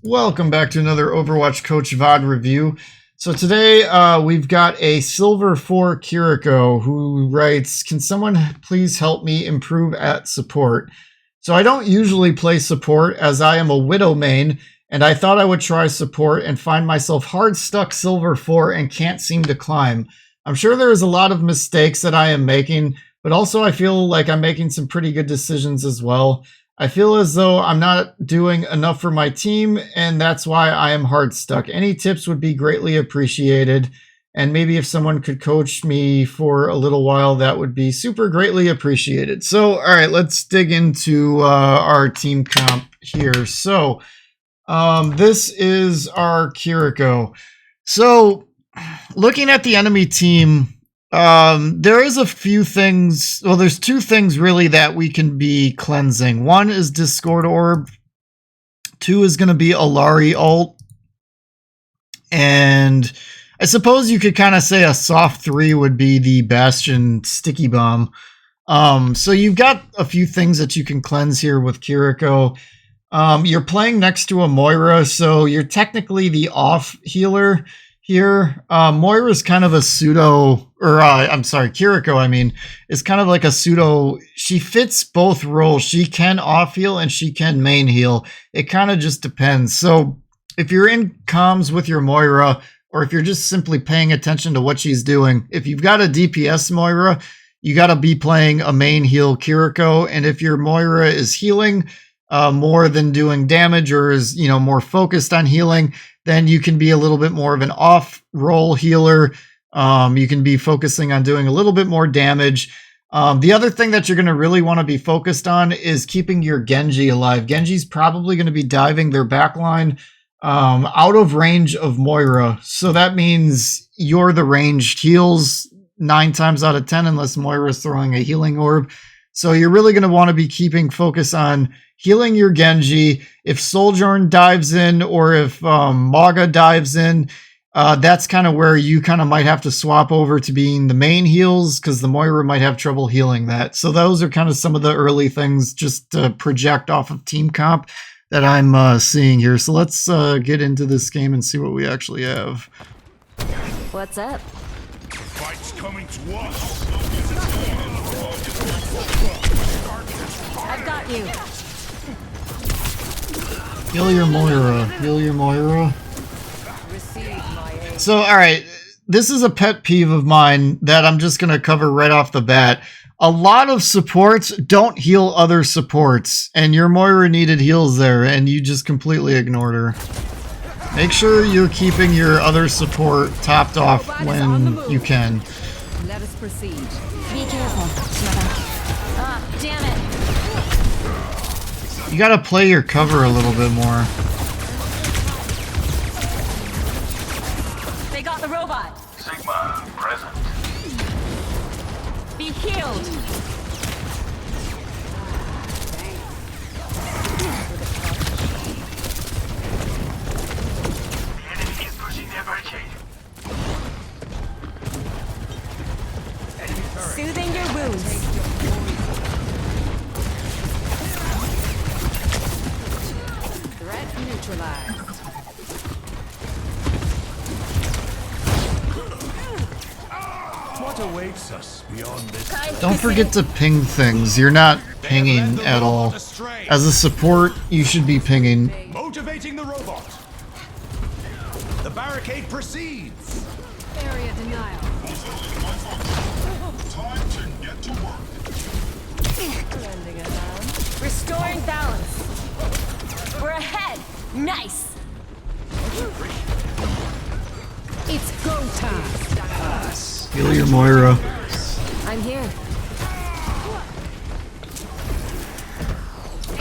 Welcome back to another Overwatch Coach VOD review. So today we've got a Silver 4 Kiriko who writes, "Can someone please help me improve at support?" So I don't usually play support as I am a Widow main, and I thought I would try support and find myself hard stuck Silver 4 and can't seem to climb. I'm sure there is a lot of mistakes that I am making, but also I feel like I'm making some pretty good decisions as well. I feel as though I'm not doing enough for my team, and that's why I am hard stuck. Any tips would be greatly appreciated, and maybe if someone could coach me for a little while, that would be super greatly appreciated. So, all right, let's dig into our team comp here. So, this is our Kiriko. So, looking at the enemy team, there is a few things. Well, there's two things really that we can be cleansing. One is Discord Orb. Two is going to be Alari ult. And I suppose you could kind of say a soft 3 would be the Bastion Sticky Bomb. So you've got a few things that you can cleanse here with Kiriko. You're playing next to a Moira, so you're technically the off healer here. Moira's kind of a pseudo, or I'm sorry, Kiriko, I mean, is kind of like a pseudo. She fits both roles. She can off heal and she can main heal. It kind of just depends. So if you're in comms with your Moira, or if you're just simply paying attention to what she's doing, if you've got a DPS Moira, you got to be playing a main heal Kiriko. And if your Moira is healing more than doing damage, or is, you know, more focused on healing, then you can be a little bit more of an off-role healer. You can be focusing on doing a little bit more damage. The other thing that you're going to really want to be focused on is keeping your Genji alive. Genji's probably going to be diving their backline out of range of Moira. So that means you're the ranged heals 9 times out of 10, unless Moira's throwing a healing orb. So you're really going to want to be keeping focus on healing your Genji. If Sojourn dives in, or if Maga dives in, that's kind of where you kind of might have to swap over to being the main heals, because the Moira might have trouble healing that. So those are kind of some of the early things just to project off of team comp that I'm seeing here. So let's get into this game and see what we actually have. What's up? Fight's coming to us. I've got you. Heal your Moira. Heal your Moira. So, all right. This is a pet peeve of mine that I'm just going to cover right off the bat. A lot of supports don't heal other supports, and your Moira needed heals there, and you just completely ignored her. Make sure you're keeping your other support topped off when you can. Let us proceed. Be careful. Ah, damn it. You gotta play your cover a little bit more. They got the robot. Sigma, present. Be healed. The enemy is pushing their barricade. Soothing your wounds. Threat neutralized. What awaits us beyond this? Don't forget to ping things. You're not pinging at all. As a support, you should be pinging. Motivating the robot. The barricade proceeds. Area denial. Time to get to work. Lending a hand. Restoring balance. We're ahead. Nice. It's go time. Heal your Moira. I'm here.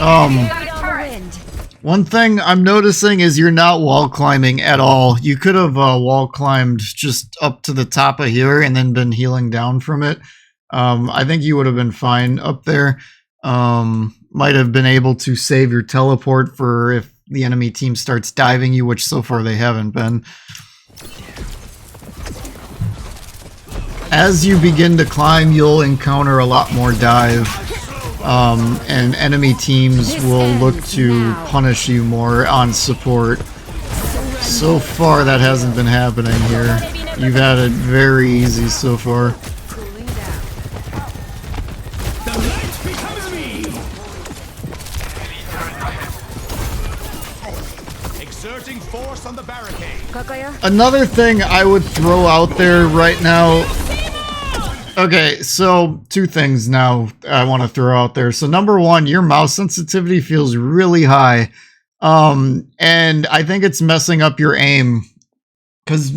Right on the wind. One thing I'm noticing is you're not wall climbing at all. You could have wall climbed just up to the top of here and then been healing down from it. I think you would have been fine up there. Might have been able to save your teleport for if the enemy team starts diving you, which so far they haven't been. As you begin to climb, you'll encounter a lot more dive. and enemy teams will look to punish you more on support. So far, that hasn't been happening here. You've had it very easy so far. The light becomes me. Exerting force on the barricade. Another thing I would throw out there right now. Okay, so two things now I want to throw out there. So number one, your mouse sensitivity feels really high. And I think it's messing up your aim. Because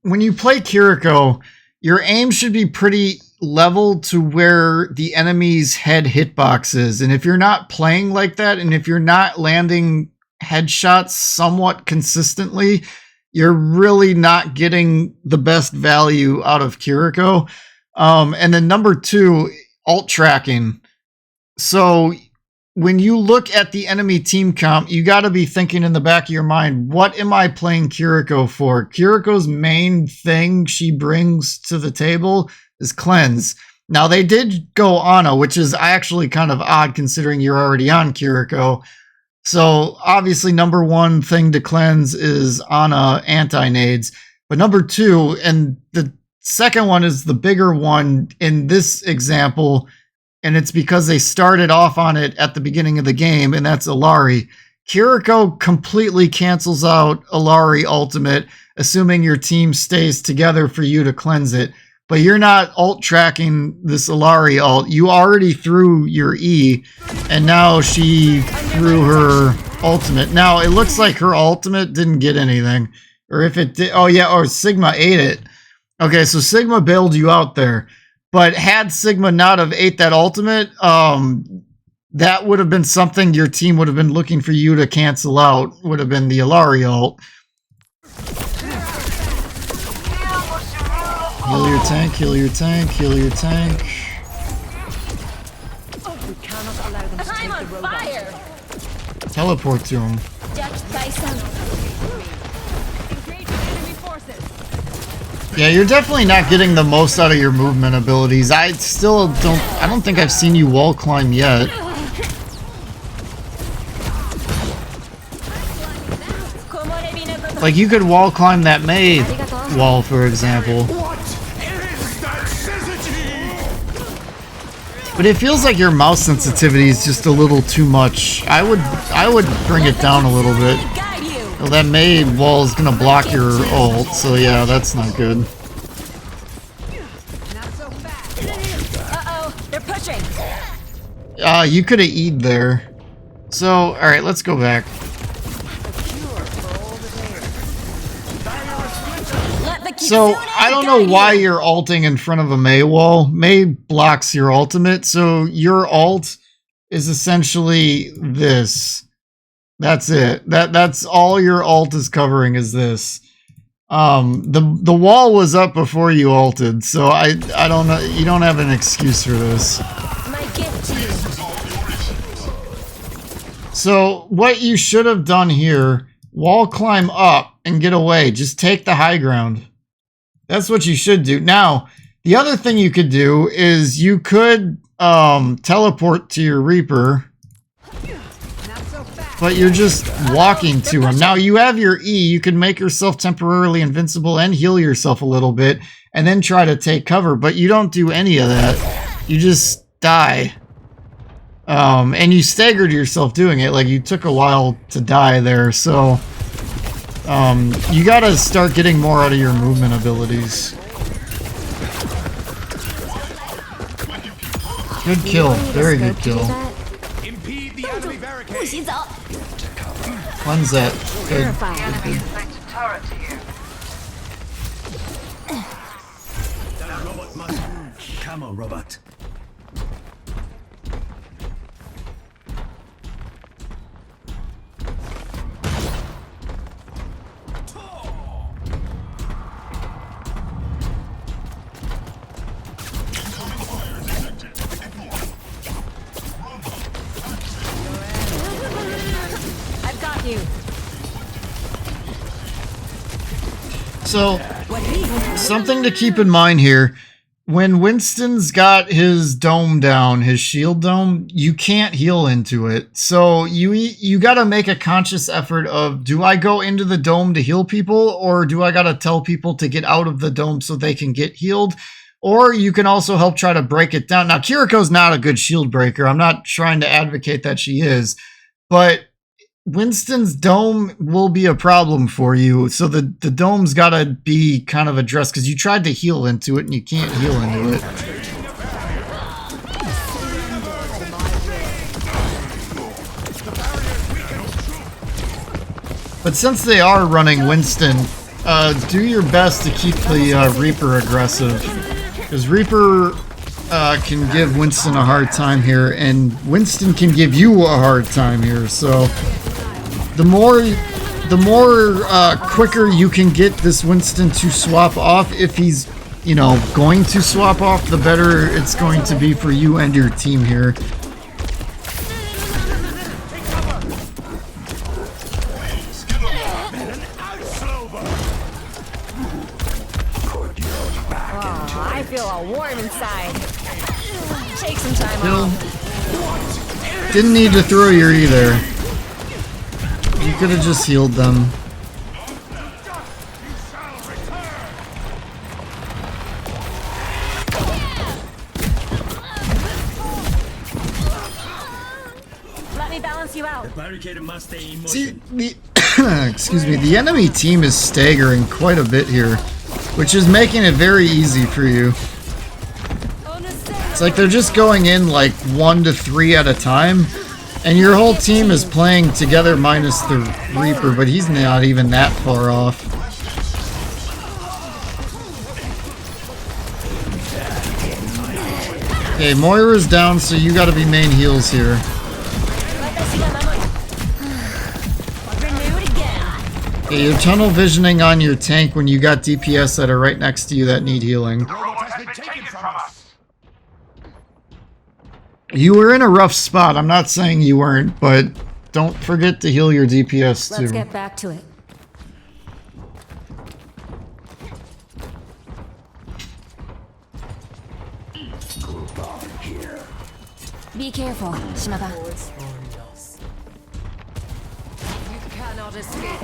when you play Kiriko, your aim should be pretty level to where the enemy's head hitbox is. And if you're not playing like that, and if you're not landing headshots somewhat consistently, you're really not getting the best value out of Kiriko. And then number two, alt tracking. So when you look at the enemy team comp, you got to be thinking in the back of your mind, what am I playing Kiriko for? Kiriko's main thing she brings to the table is cleanse. Now, they did go Ana, which is actually kind of odd considering you're already on Kiriko. So obviously number one thing to cleanse is Ana anti-nades. But number two, and the second one is the bigger one in this example, and it's because they started off on it at the beginning of the game, and that's Illari. Kiriko completely cancels out Illari ultimate, assuming your team stays together for you to cleanse it. But you're not ult tracking this Illari ult. You already threw your E, and now she threw her ultimate. Now, it looks like her ultimate didn't get anything. Or if it did, oh yeah, or Sigma ate it. Okay, so Sigma bailed you out there. But had Sigma not have ate that ultimate, that would have been something your team would have been looking for you to cancel out, would have been the Illari ult. Heal your tank, heal your tank, heal your tank. We cannot allow them to take the robot. Teleport to him. Yeah, you're definitely not getting the most out of your movement abilities. I don't think I've seen you wall climb yet. Like, you could wall climb that Mei wall, for example. What is that sensitivity? But it feels like your mouse sensitivity is just a little too much. I would bring it down a little bit. Well, that Mei wall is gonna block your ult, so yeah, that's not good. Uh-oh, they're pushing. You could have E'd there. So, alright, let's go back. So, I don't know why you're ulting in front of a Mei wall. Mei blocks your ultimate, so your ult is essentially this. That's it. That's all your ult is covering is this. The wall was up before you ulted, so I don't know. You don't have an excuse for this. My gift to you. So what you should have done here, wall climb up and get away. Just take the high ground. That's what you should do. Now, the other thing you could do is you could teleport to your Reaper. But you're just walking to him. Now you have your E. You can make yourself temporarily invincible and heal yourself a little bit. And then try to take cover. But you don't do any of that. You just die. And you staggered yourself doing it. Like, you took a while to die there. So, you gotta start getting more out of your movement abilities. Good kill. Very good kill. Impede the enemy barricade. Cleanse that. Good. That robot must move. Camo robot. I've got you. So, something to keep in mind here. when Winston's got his dome down, his shield dome, you can't heal into it. So you got to make a conscious effort of, do I go into the dome to heal people, or do I got to tell people to get out of the dome so they can get healed? Or you can also help try to break it down. Now, Kiriko's not a good shield breaker. I'm not trying to advocate that she is, but Winston's dome will be a problem for you. So the dome's got to be kind of addressed, because you tried to heal into it and you can't heal into it. But since they are running Winston, do your best to keep the Reaper aggressive, because Reaper can give Winston a hard time here, and Winston can give you a hard time here. So the more quicker you can get this Winston to swap off, if he's, you know, going to swap off, the better it's going to be for you and your team here. I feel all warm inside. Take some time off. Didn't need to throw your either. You could have just healed them. Let me balance you out. The barricade must stay in See, motion. the excuse me, the enemy team is staggering quite a bit here, which is making it very easy for you. It's like they're just going in like 1 to 3 at a time, and your whole team is playing together minus the Reaper, but he's not even that far off. Okay, Moira's down, so you gotta be main heals here. Okay, you're tunnel visioning on your tank when you got DPS that are right next to you that need healing. You were in a rough spot. I'm not saying you weren't, but don't forget to heal your DPS too. Let's get back to it. Be careful, Shimada. You cannot escape.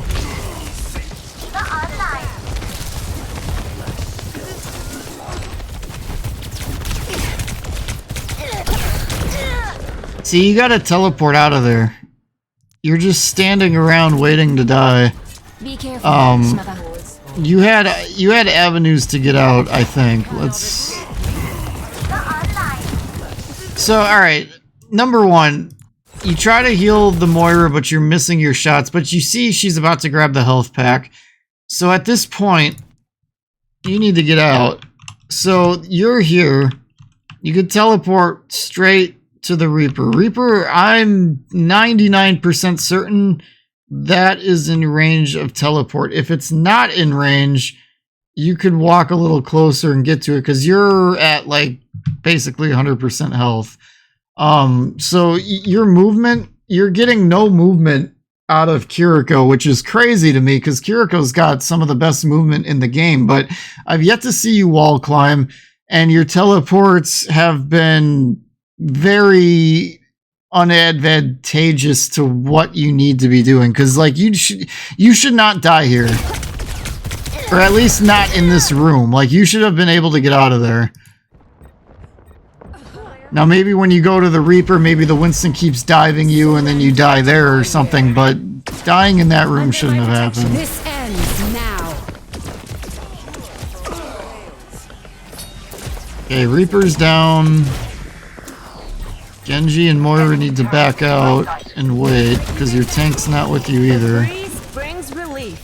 See, you gotta teleport out of there. You're just standing around waiting to die. Be careful, Shimada. You had avenues to get out, I think. Let's. So, all right. Number one, you try to heal the Moira, but you're missing your shots. But you see, she's about to grab the health pack. So at this point, you need to get out. So you're here. You could teleport straight to the Reaper. Reaper, I'm 99% certain that is in range of teleport. If it's not in range, you could walk a little closer and get to it, because you're at like basically 100% health. So your movement, you're getting no movement out of Kiriko, which is crazy to me, because Kiriko's got some of the best movement in the game, but I've yet to see you wall climb, and your teleports have been very unadvantageous to what you need to be doing, because like you should not die here, or at least not in this room. Like, you should have been able to get out of there. Now maybe when you go to the Reaper, maybe the Winston keeps diving you and then you die there or something, but dying in that room shouldn't have happened. This ends now. Okay, Reaper's down. Genji and Moira need to back out and wait, because your tank's not with you either. Freeze brings relief.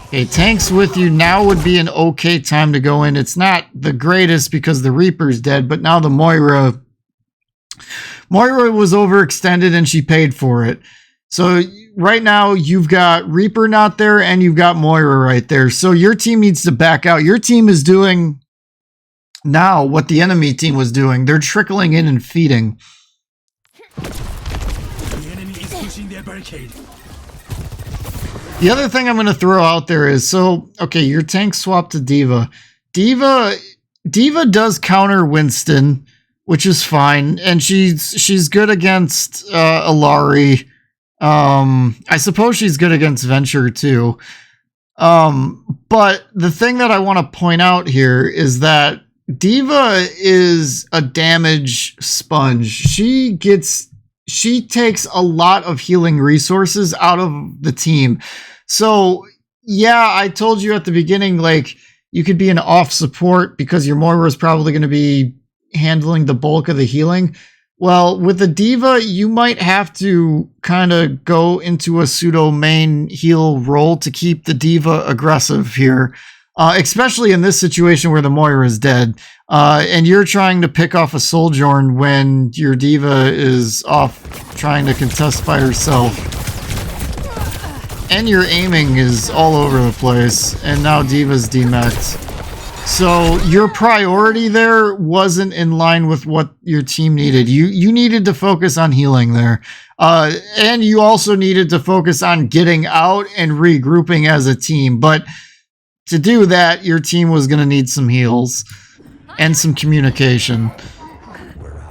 Okay, tank's with you. Now would be an okay time to go in. It's not the greatest because the Reaper's dead, but now the Moira was overextended and she paid for it. So right now you've got Reaper not there and you've got Moira right there. So your team needs to back out. Your team is doing now what the enemy team was doing. They're trickling in and feeding. The enemy is pushing their barricade. The other thing I'm going to throw out there is, so, okay, your tank swapped to Diva. Diva does counter Winston, which is fine, and she's good against Alari. I suppose she's good against Venture too. But the thing that I want to point out here is that Diva is a damage sponge. She takes a lot of healing resources out of the team. So yeah, I told you at the beginning, like, you could be an off support because your Moira is probably going to be handling the bulk of the healing. Well, with the Diva, you might have to kind of go into a pseudo main heal role to keep the Diva aggressive here, especially in this situation where the Moira is dead, and you're trying to pick off a Sojourn when your Diva is off trying to contest by herself. And your aiming is all over the place, and now Diva's demeched. So your priority there wasn't in line with what your team needed. You needed to focus on healing there. And you also needed to focus on getting out and regrouping as a team. But to do that, your team was going to need some heals and some communication.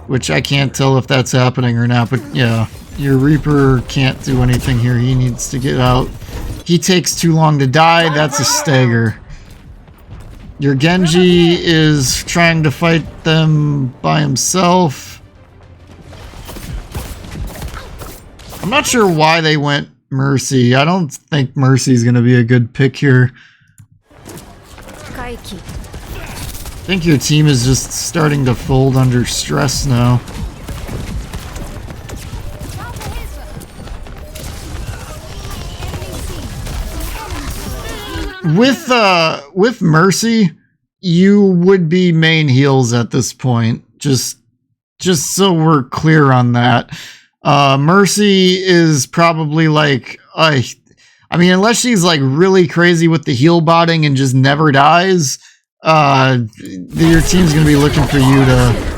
Which I can't tell if that's happening or not, but yeah. Your Reaper can't do anything here. He needs to get out. He takes too long to die. That's a stagger. Your Genji is trying to fight them by himself. I'm not sure why they went Mercy. I don't think Mercy's going to be a good pick here. I think your team is just starting to fold under stress now. With Mercy, you would be main heals at this point. Just so we're clear on that. Mercy is probably like I mean, unless she's like really crazy with the heal botting and just never dies, your team's gonna be looking for you to.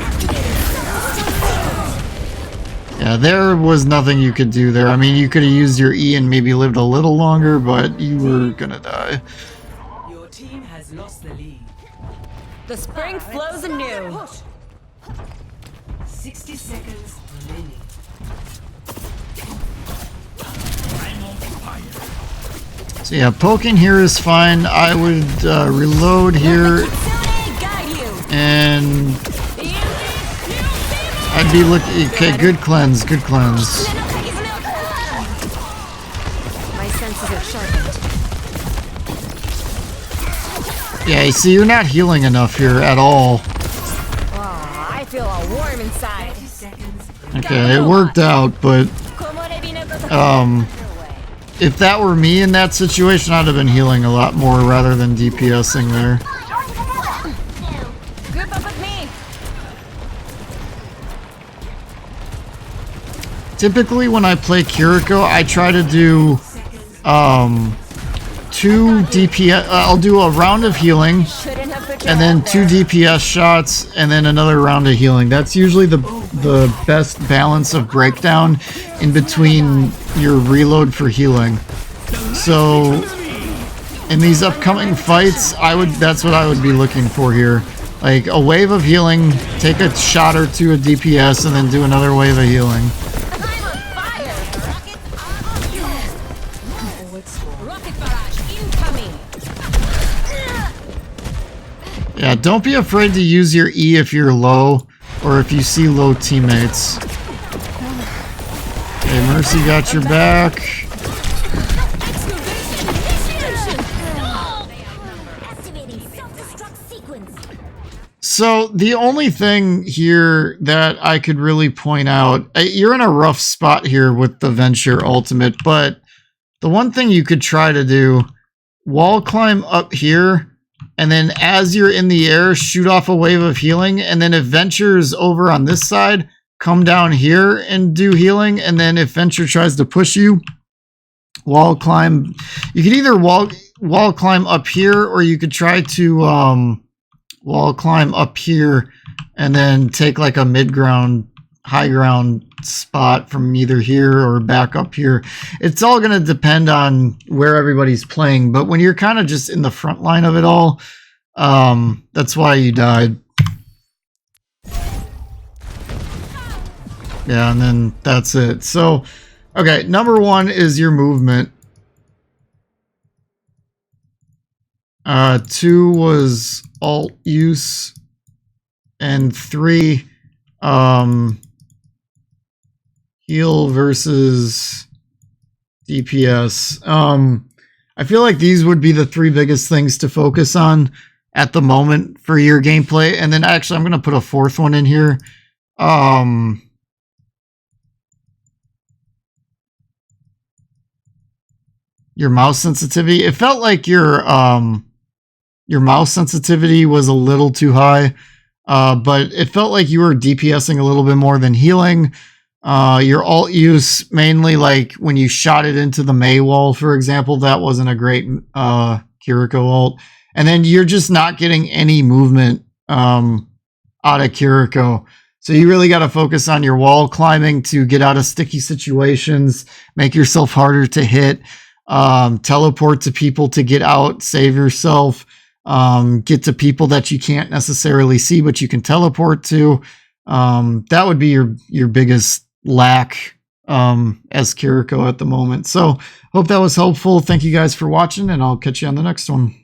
Yeah, there was nothing you could do there. I mean, you could have used your E and maybe lived a little longer, but you were gonna die. Your team has lost the lead. The spring flows anew. 60 seconds remaining. So yeah, poking here is fine. I would reload here, and I'd be looking. Okay, good cleanse, good cleanse. My senses are sharpened. Yeah, you see, you're not healing enough here at all. Oh, I feel all warm inside. Okay, it worked out, but if that were me in that situation, I'd have been healing a lot more rather than DPSing there. Group up with me. Typically when I play Kiriko, I try to do 2 DPS, I'll do a round of healing, and then 2 DPS shots, and then another round of healing. That's usually the best balance of breakdown in between your reload for healing. So in these upcoming fights, that's what I would be looking for here. Like a wave of healing, take a shot or 2 of DPS, and then do another wave of healing. Yeah, don't be afraid to use your E if you're low, or if you see low teammates. Okay, Mercy got your back. So the only thing here that I could really point out, you're in a rough spot here with the Venture ultimate, but the one thing you could try to do, wall climb up here, and then as you're in the air, shoot off a wave of healing. And then if Venture's over on this side, come down here and do healing. And then if Venture tries to push you, wall climb. You could either wall climb up here, or you could try to wall climb up here and then take like a mid-ground, high ground spot from either here or back up here. It's all going to depend on where everybody's playing, but when you're kind of just in the front line of it all, That's why you died. Yeah, and then that's it. So, okay, number 1 is your movement. 2 was alt use, and 3, heal versus DPS. I feel like these would be the 3 biggest things to focus on at the moment for your gameplay. And then actually, I'm going to put a 4th one in here. Your mouse sensitivity. It felt like your mouse sensitivity was a little too high, but it felt like you were DPSing a little bit more than healing. Your alt use, mainly like when you shot it into the Mei wall, for example, that wasn't a great Kiriko alt. And then you're just not getting any movement out of Kiriko. So you really got to focus on your wall climbing to get out of sticky situations, make yourself harder to hit, teleport to people to get out, save yourself, get to people that you can't necessarily see but you can teleport to. That would be your biggest lack as Kiriko at the moment. So hope that was helpful. Thank you guys for watching, and I'll catch you on the next one.